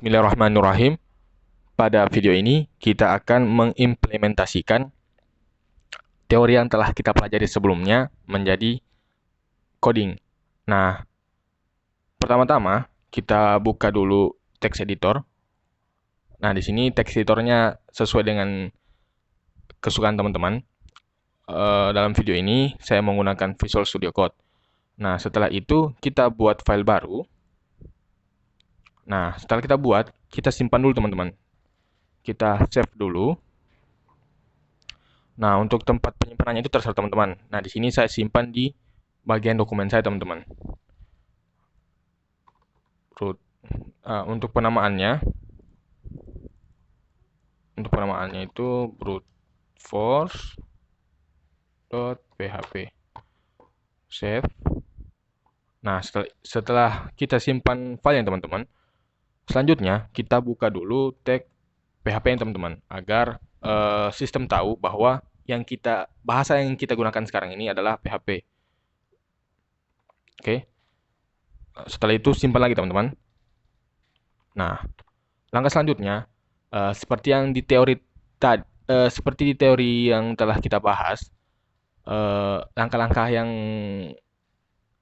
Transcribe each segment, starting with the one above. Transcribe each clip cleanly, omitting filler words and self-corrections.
Bismillahirrahmanirrahim. Pada video ini kita akan mengimplementasikan teori yang telah kita pelajari sebelumnya menjadi coding. Nah, pertama-tama kita buka dulu text editor. Nah, di sini text editornya sesuai dengan kesukaan teman-teman. Dalam video ini saya menggunakan Visual Studio Code. Nah, setelah itu kita buat file baru. Nah, setelah kita buat, kita simpan dulu teman-teman. Kita save dulu. Nah, untuk tempat penyimpanannya itu terserah teman-teman. Nah, di sini saya simpan di bagian dokumen saya teman-teman. Untuk penamaannya itu brute force.php. Save. Nah, setelah kita simpan filenya teman-teman, selanjutnya kita buka dulu tag PHP teman-teman agar sistem tahu bahwa bahasa yang kita gunakan sekarang ini adalah PHP. Oke. Setelah itu simpan lagi teman-teman. Nah, langkah selanjutnya seperti di teori yang telah kita bahas, langkah-langkah yang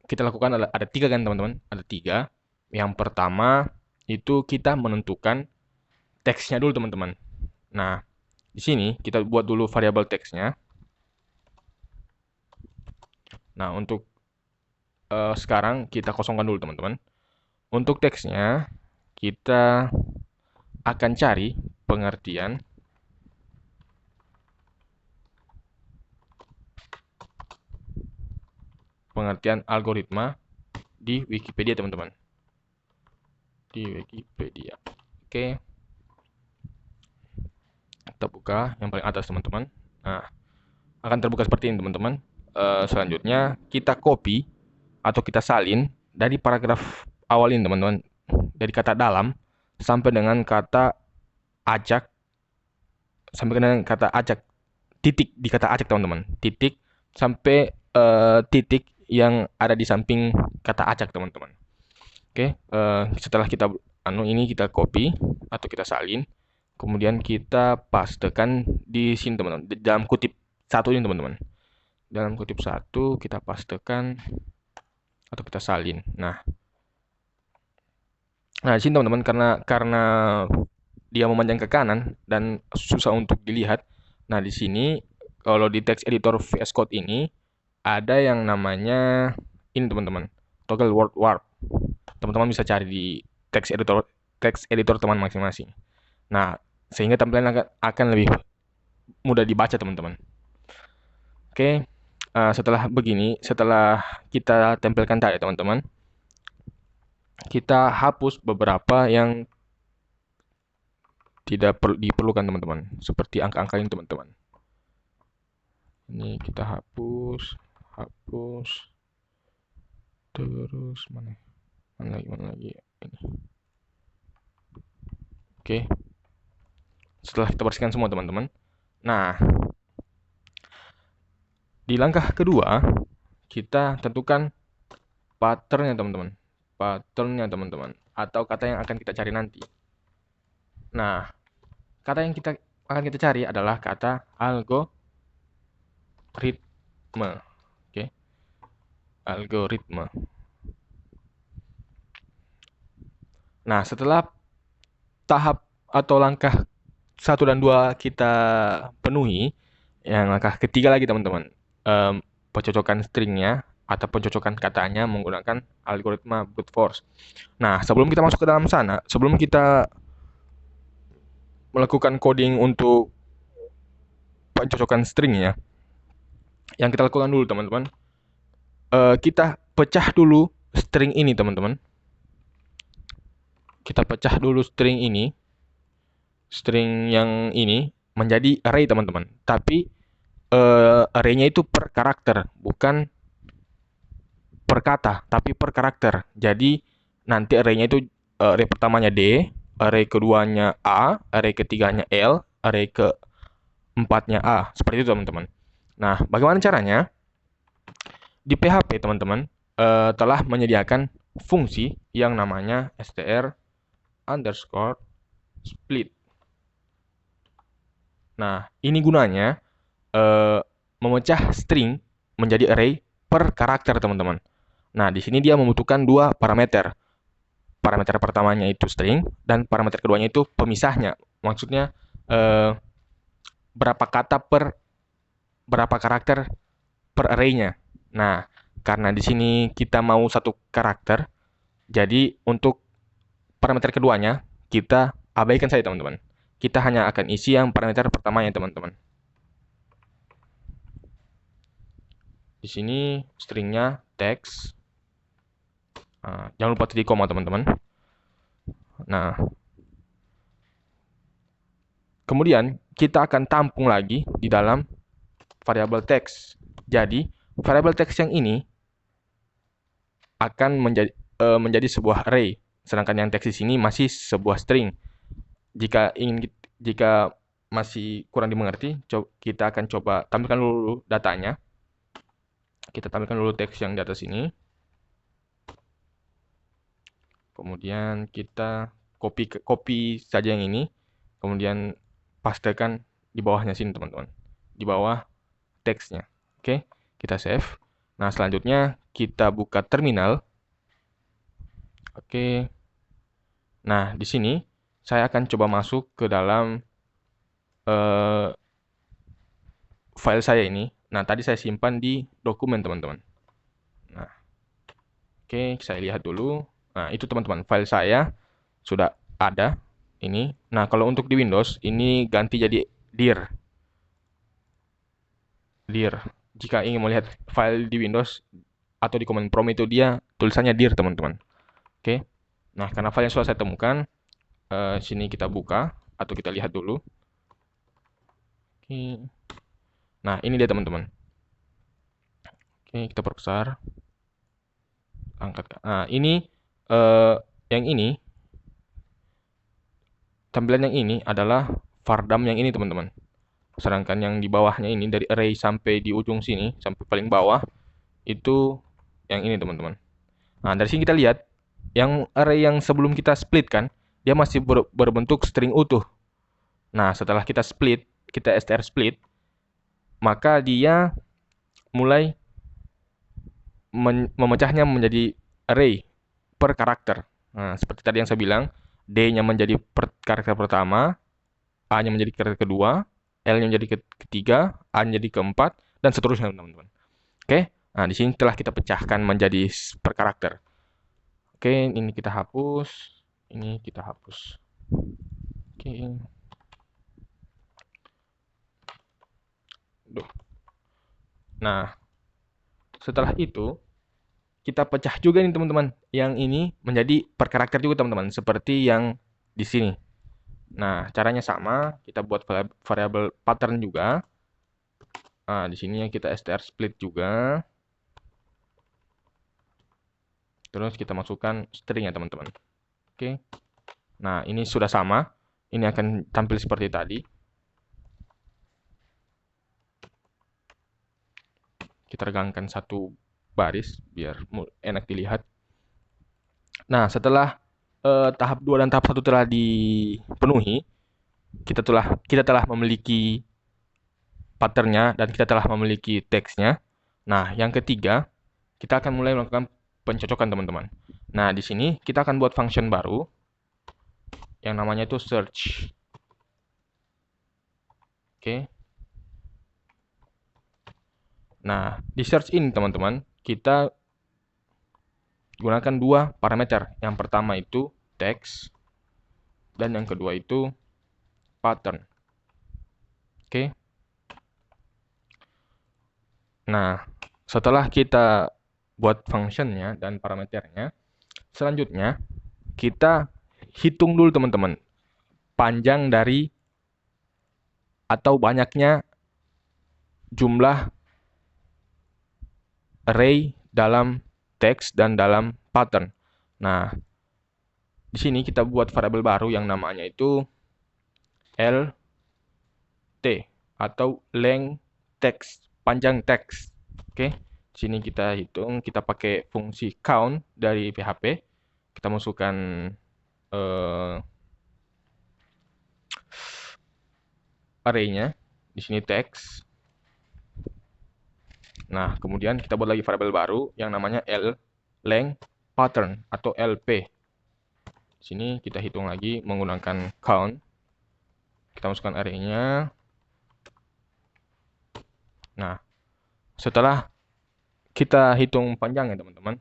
kita lakukan ada 3 kan teman-teman? Ada 3. Yang pertama itu kita menentukan teksnya dulu teman-teman. Nah, di sini kita buat dulu variabel teksnya. Nah, untuk sekarang kita kosongkan dulu teman-teman. Untuk teksnya kita akan cari pengertian algoritma di Wikipedia teman-teman. Di Wikipedia. Oke. Kita buka yang paling atas teman-teman. Nah, akan terbuka seperti ini teman-teman. Selanjutnya kita copy atau kita salin dari paragraf awal ini teman-teman, dari kata dalam sampai dengan kata ajak, titik di kata ajak teman-teman, titik sampai titik yang ada di samping kata ajak teman-teman. Oke, setelah kita kita copy atau kita salin, kemudian kita pastekan di sini teman-teman, dalam kutip 1 ini teman-teman. Dalam kutip 1 kita pastekan atau kita salin. Nah, di sini teman-teman karena dia memanjang ke kanan dan susah untuk dilihat. Nah, di sini kalau di text editor VS Code ini ada yang namanya ini teman-teman, toggle word warp. Teman-teman bisa cari di text editor teman masing-masing. Nah, sehingga tampilan akan lebih mudah dibaca teman-teman. Oke, setelah kita tempelkan tadi teman-teman, kita hapus beberapa yang tidak diperlukan teman-teman, seperti angka-angka ini teman-teman. Ini kita hapus, terus mana lagi ini. Oke, setelah kita bersihkan semua teman-teman, nah di langkah kedua kita tentukan patternnya teman-teman, atau kata yang akan kita cari nanti. Nah, kata yang akan kita cari adalah kata algoritme. Oke. Algoritme. Nah, setelah tahap atau langkah 1 dan 2 kita penuhi, yang langkah ketiga lagi teman-teman, pencocokan stringnya atau pencocokan katanya menggunakan algoritma brute force. Nah, sebelum kita masuk ke dalam sana, sebelum kita melakukan coding untuk pencocokan stringnya, yang kita lakukan dulu teman-teman, kita pecah dulu string ini teman-teman. Kita pecah dulu string yang ini menjadi array teman-teman. Tapi array-nya itu per karakter, bukan per kata, tapi per karakter. Jadi nanti array-nya itu array pertamanya D, array keduanya A, array ketiganya L, array keempatnya A. Seperti itu teman-teman. Nah, bagaimana caranya? Di PHP teman-teman telah menyediakan fungsi yang namanya str underscore split. Nah, ini gunanya memecah string menjadi array per karakter, teman-teman. Nah, di sini dia membutuhkan dua parameter. Parameter pertamanya itu string, dan parameter keduanya itu pemisahnya. Maksudnya, berapa kata per berapa karakter per array-nya. Nah, karena di sini kita mau satu karakter, jadi untuk parameter keduanya kita abaikan saja, teman-teman. Kita hanya akan isi yang parameter pertamanya, teman-teman. Di sini stringnya text. Nah, jangan lupa titik koma, teman-teman. Nah, kemudian kita akan tampung lagi di dalam variabel text. Jadi, variabel text yang ini akan menjadi sebuah array, sedangkan yang text di sini masih sebuah string. Jika masih kurang dimengerti, kita akan coba tampilkan dulu datanya. Kita tampilkan dulu teks yang di atas ini. Kemudian kita copy saja yang ini. Kemudian pastekan di bawahnya sini, teman-teman. Di bawah teksnya. Oke, kita save. Nah, selanjutnya kita buka terminal. Oke. Nah, di sini saya akan coba masuk ke dalam file saya ini. Nah, tadi saya simpan di dokumen, teman-teman. Nah, oke, saya lihat dulu. Nah, itu teman-teman, file saya sudah ada ini. Nah, kalau untuk di Windows, ini ganti jadi dir. Jika ingin melihat file di Windows atau di command prompt itu dia tulisannya dir, teman-teman. Oke. Nah, karena file yang sudah saya temukan, sini kita buka atau kita lihat dulu. Oke. Nah, ini dia, teman-teman. Oke, kita perbesar. Angkat. Nah, ini yang ini, tampilan yang ini adalah vardam yang ini, teman-teman. Sedangkan yang di bawahnya ini, dari array sampai di ujung sini, sampai paling bawah, itu yang ini, teman-teman. Nah, dari sini kita lihat, yang array yang sebelum kita split kan, dia masih berbentuk string utuh. Nah, setelah kita split, kita str split, maka dia mulai memecahnya menjadi array per karakter. Nah, seperti tadi yang saya bilang, D-nya menjadi karakter pertama, A-nya menjadi karakter kedua, L-nya menjadi ketiga, A-nya jadi keempat, dan seterusnya, teman-teman. Oke, nah di sini telah kita pecahkan menjadi per karakter. Oke, ini kita hapus, ini kita hapus. Oke. Nah, setelah itu kita pecah juga nih, teman-teman. Yang ini menjadi per karakter juga, teman-teman, seperti yang di sini. Nah, caranya sama, kita buat variabel pattern juga. Nah, di sini kita str split juga. Terus kita masukkan string ya, teman-teman. Oke. Nah, ini sudah sama. Ini akan tampil seperti tadi. Kita regangkan satu baris biar enak dilihat. Nah, setelah tahap 2 dan tahap 1 telah dipenuhi, kita telah memiliki patternnya dan kita telah memiliki teksnya. Nah, yang ketiga, kita akan mulai melakukan pencocokan, teman-teman. Nah, di sini kita akan buat function baru yang namanya itu search. Oke. Nah, di search ini, teman-teman, kita gunakan dua parameter. Yang pertama itu text dan yang kedua itu pattern. Oke. Nah, setelah kita buat functionnya dan parameternya, selanjutnya kita hitung dulu, teman-teman, panjang dari atau banyaknya jumlah array dalam text dan dalam pattern. Nah, di sini kita buat variabel baru yang namanya itu lt atau length text, panjang teks. Oke, di sini kita hitung, kita pakai fungsi count dari PHP. Kita masukkan array-nya. Di sini text. Nah, kemudian kita buat lagi variabel baru yang namanya length pattern atau LP. Di sini kita hitung lagi menggunakan count. Kita masukkan array-nya. Nah, setelah kita hitung panjangnya teman-teman,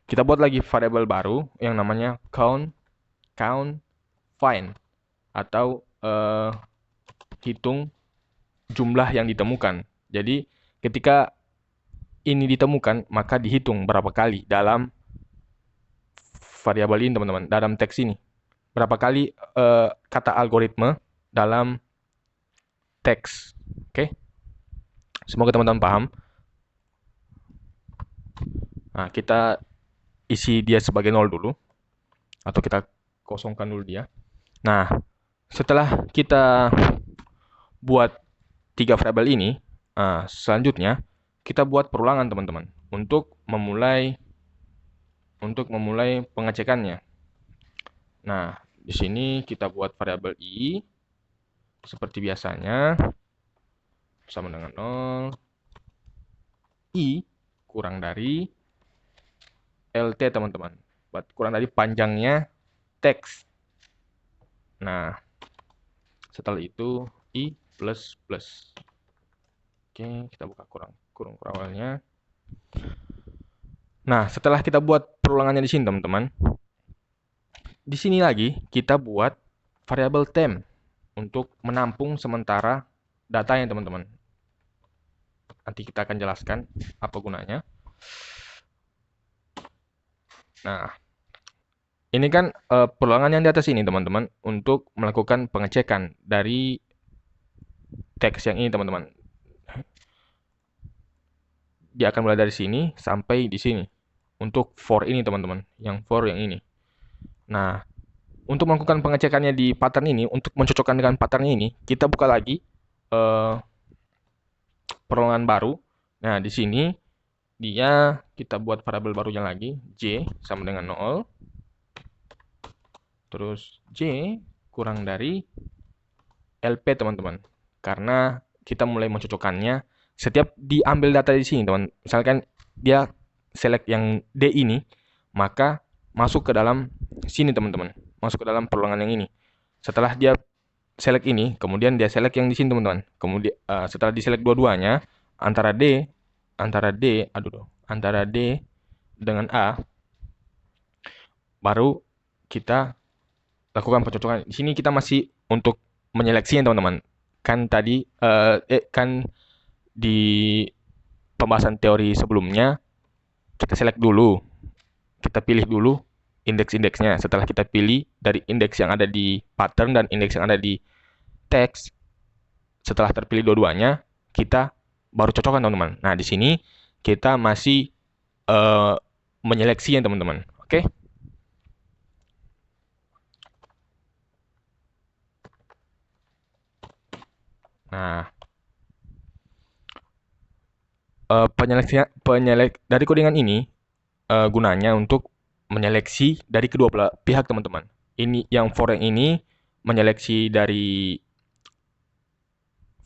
kita buat lagi variabel baru yang namanya count find atau hitung jumlah yang ditemukan. Jadi ketika ini ditemukan, maka dihitung berapa kali dalam variabel ini teman-teman, dalam teks ini. Berapa kali kata algoritma dalam teks. Oke? Semoga teman-teman paham. Nah, kita isi dia sebagai 0 dulu. Atau kita kosongkan dulu dia. Nah, setelah kita buat 3 variabel ini, selanjutnya kita buat perulangan teman-teman untuk memulai pengecekannya. Nah, di sini kita buat variabel i seperti biasanya sama dengan 0 i kurang dari lt teman-teman. Kurang dari panjangnya teks. Nah, setelah itu i plus plus. Oke, kita buka kurung kurangnya. Nah, setelah kita buat perulangannya di sini teman-teman, di sini lagi kita buat variabel temp untuk menampung sementara datanya teman-teman. Nanti kita akan jelaskan apa gunanya. Nah, ini kan perulangan yang di atas ini teman-teman untuk melakukan pengecekan dari teks yang ini teman-teman. Dia akan mulai dari sini sampai di sini. Untuk for ini teman-teman, yang for yang ini. Nah, untuk melakukan pengecekannya di pattern ini, untuk mencocokkan dengan pattern ini, kita buka lagi perulangan baru. Nah, di sini dia kita buat variabel barunya lagi, j sama dengan 0. Terus j kurang dari lp teman-teman. Karena kita mulai mencocokkannya setiap diambil data di sini teman. Misalkan dia select yang d ini, maka masuk ke dalam sini teman-teman. Masuk ke dalam perulangan yang ini. Setelah dia select ini, kemudian dia select yang di sini teman-teman. Kemudian setelah di select dua-duanya antara D dengan A, baru kita lakukan pencocokan. Di sini kita masih untuk menyeleksi teman-teman. Kan tadi kan di pembahasan teori sebelumnya kita select dulu. Kita pilih dulu indeks-indeksnya. Setelah kita pilih dari indeks yang ada di pattern dan indeks yang ada di teks, setelah terpilih dua-duanya, kita baru cocokkan teman-teman. Nah, di sini kita masih menyeleksinya teman-teman. Oke? Nah, dari codingan ini gunanya untuk menyeleksi dari kedua pihak teman-teman. Ini yang for yang ini menyeleksi dari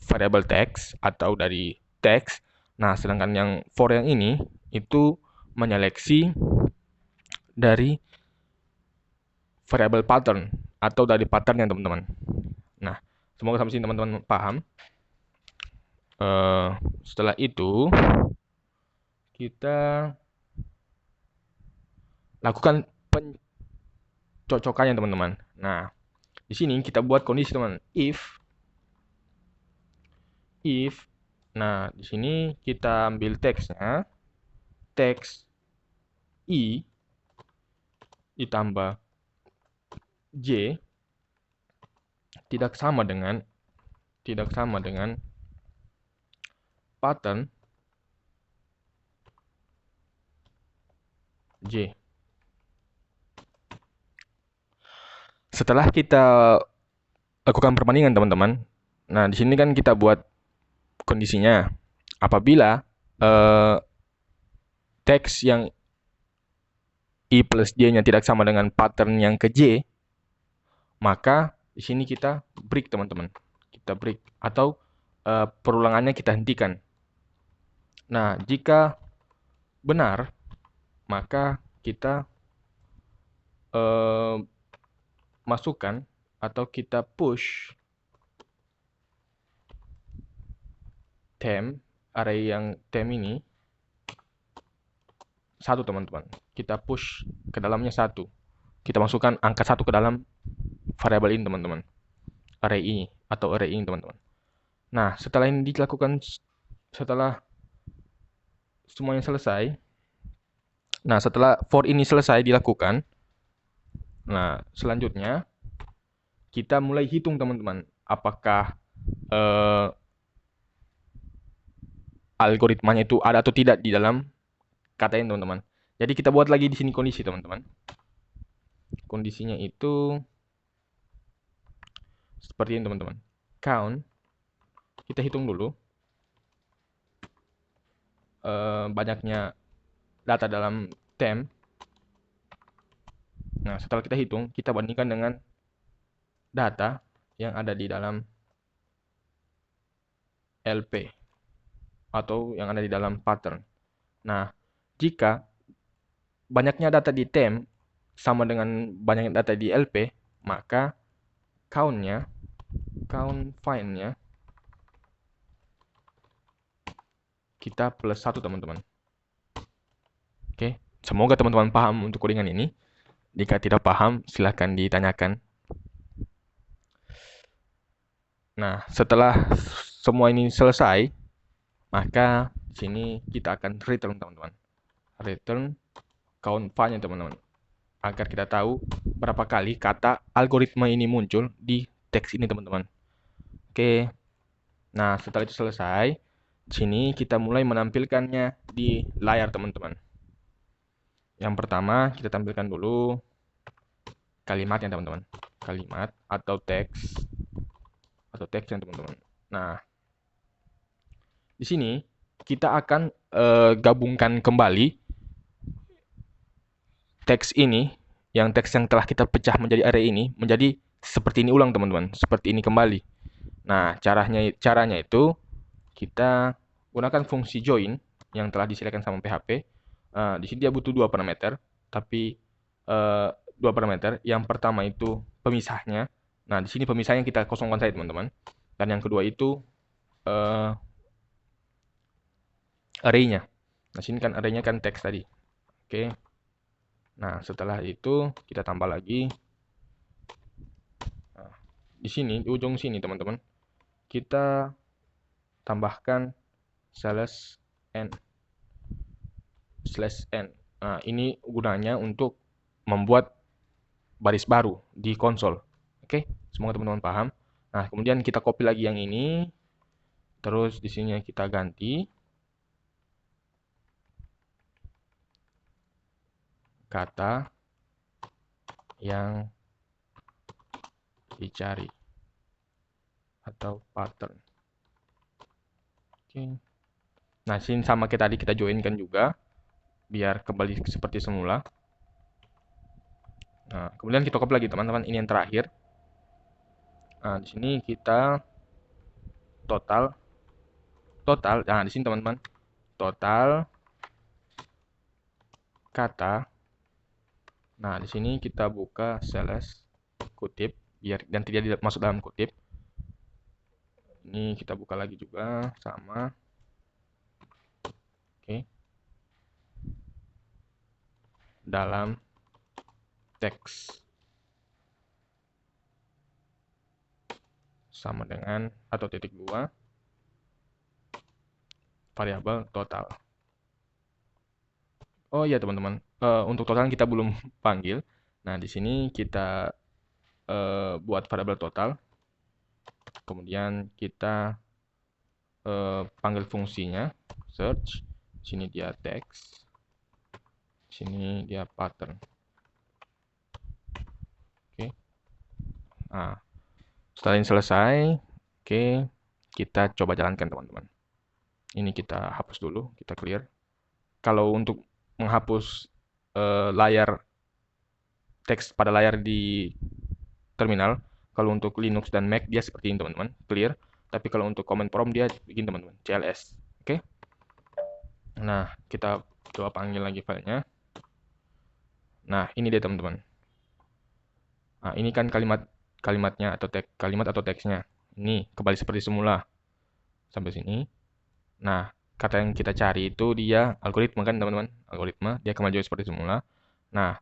variabel teks atau dari teks. Nah, sedangkan yang for yang ini itu menyeleksi dari variabel pattern atau dari pattern yang teman-teman. Nah, semoga sampai sini teman-teman paham. Setelah itu kita lakukan pencocokannya teman-teman. Nah, di sini kita buat kondisi teman. If nah di sini kita ambil teksnya, teks i ditambah j tidak sama dengan pattern j. Setelah kita lakukan perbandingan teman-teman, nah di sini kan kita buat kondisinya apabila teks yang i plus j-nya tidak sama dengan pattern yang ke j, maka di sini kita break teman-teman. kita break atau perulangannya kita hentikan. Nah, jika benar, maka kita masukkan atau kita push temp, array yang temp ini satu teman-teman. Kita push ke dalamnya satu. Kita masukkan angka satu ke dalam variabel ini teman-teman. Array ini atau array ini teman-teman. Nah, setelah ini dilakukan, setelah semuanya selesai, nah setelah for ini selesai dilakukan, nah selanjutnya kita mulai hitung teman-teman, apakah algoritmanya itu ada atau tidak di dalam kata ini teman-teman. Jadi kita buat lagi di sini kondisi teman-teman. Kondisinya itu seperti ini teman-teman. Count, kita hitung dulu banyaknya data dalam temp. Nah, setelah kita hitung, kita bandingkan dengan data yang ada di dalam LP atau yang ada di dalam pattern. Nah, jika banyaknya data di temp sama dengan banyaknya data di LP, maka count find-nya kita plus 1 teman-teman. Oke, semoga teman-teman paham untuk codingan ini. Jika tidak paham, silahkan ditanyakan. Nah, setelah semua ini selesai, maka di sini kita akan return teman-teman. Return count find-nya teman-teman. Agar kita tahu berapa kali kata algoritma ini muncul di teks ini teman-teman. Oke. Nah, setelah itu selesai, sini kita mulai menampilkannya di layar teman-teman. Yang pertama kita tampilkan dulu kalimatnya teman-teman. Kalimat atau teks teksnya teman-teman. Nah, di sini kita akan gabungkan kembali teks ini, teks yang telah kita pecah menjadi array ini, menjadi seperti ini ulang teman-teman, seperti ini kembali. Nah, caranya itu kita gunakan fungsi join yang telah disediakan sama PHP. Di sini dia butuh 2 parameter, tapi 2 parameter. Yang pertama itu pemisahnya. Nah, di sini pemisahnya kita kosongkan saja teman-teman. Dan yang kedua itu array-nya. Nah, sini kan array-nya kan teks tadi. Oke. Nah, setelah itu kita tambah lagi. Nah, di sini, di ujung sini teman-teman, kita tambahkan slash n. Nah, ini gunanya untuk membuat baris baru di konsol. Oke, semoga teman-teman paham. Nah, kemudian kita copy lagi yang ini. Terus di sini kita ganti kata yang dicari atau pattern. Oke. Nah, sini sama kayak tadi kita joinkan juga biar kembali seperti semula. Nah, kemudian kita copy lagi teman-teman, ini yang terakhir. Nah, di sini kita total. Nah, di sini teman-teman, total kata. Nah, di sini kita buka slash kutip biar dan tidak masuk dalam kutip. Ini kita buka lagi juga sama. Oke. Dalam teks sama dengan atau titik 2 variabel total. Oh iya teman-teman, untuk total kita belum panggil. Nah, di sini kita buat variabel total. Kemudian kita panggil fungsinya search. Sini dia teks. Sini dia pattern. Oke. Nah, setelah ini selesai, oke, kita coba jalankan teman-teman. Ini kita hapus dulu, kita clear. Kalau untuk menghapus layar teks pada layar di terminal, Kalau untuk Linux dan Mac dia seperti ini teman-teman, clear. Tapi kalau untuk command prompt dia begini teman-teman, cls. Oke. Nah, kita coba panggil lagi filenya. Nah, ini dia teman-teman. Nah, ini kan kalimatnya atau kalimat atau teksnya. Ini kembali seperti semula. Sampai sini. Nah, kata yang kita cari itu dia algoritma kan teman-teman. Algoritma, dia kembali juga seperti semula. Nah,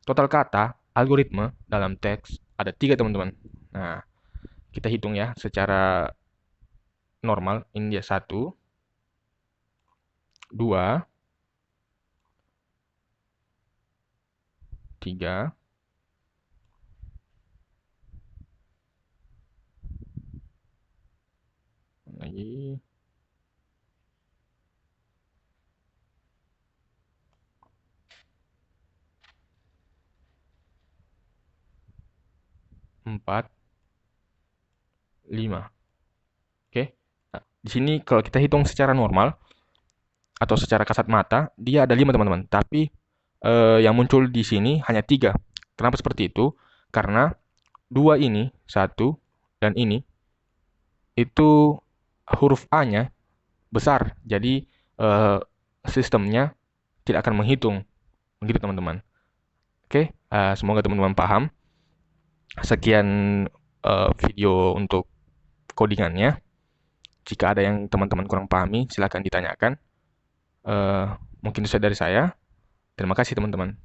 total kata algoritma dalam teks ada 3 teman-teman. Nah, kita hitung ya secara normal. Ini dia 1, 2, 3, lagi 4, 5. Oke. Nah, di sini kalau kita hitung secara normal atau secara kasat mata, dia ada 5 teman-teman. Tapi yang muncul di sini hanya 3. Kenapa seperti itu? Karena 2 ini, 1 dan ini itu huruf A-nya besar. Jadi sistemnya tidak akan menghitung. Begitu teman-teman. Oke, semoga teman-teman paham. Sekian video untuk codingannya. Jika ada yang teman-teman kurang pahami, silakan ditanyakan. Mungkin itu saja dari saya. Terima kasih teman-teman.